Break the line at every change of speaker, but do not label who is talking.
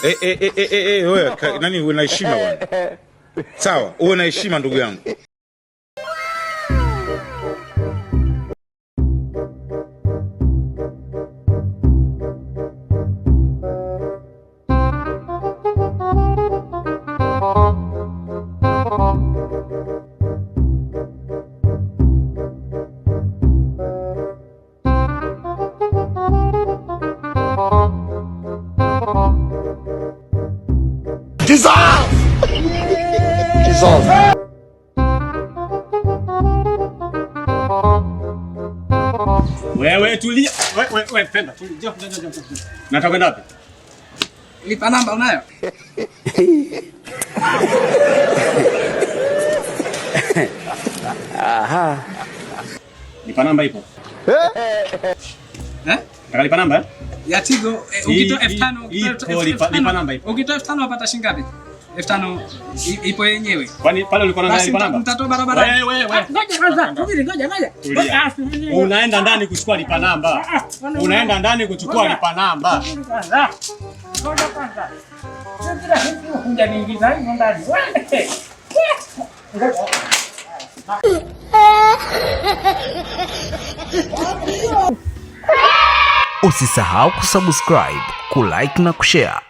Wewe nani uwe na heshima bwana. Sawa, uwe na heshima ndugu yangu.
Dissolve! Dissolve.
Wewe tulia. Wewe penda. Tulia. Nataka kwenda wapi?
Lipa namba unayo?
Aha. Lipa namba ipo. Nataka lipa namba?
Ya Tigo, ukitoa F5,
lipa namba ipo.
Ukitoa F5 unapata shilingi ngapi? F5 ipo yenyewe.
Kwani pale ulikuwa na lipa namba?
Mtatoa barabara.
Wewe.
Ngoja kwanza. Ngoja.
Unaenda ndani kuchukua lipa namba. Unaenda ndani kuchukua lipa namba.
Ngoja kwanza. Sasa hivi unja niingiza hivi ndani.
Usisahau kusubscribe, kulike na kushare.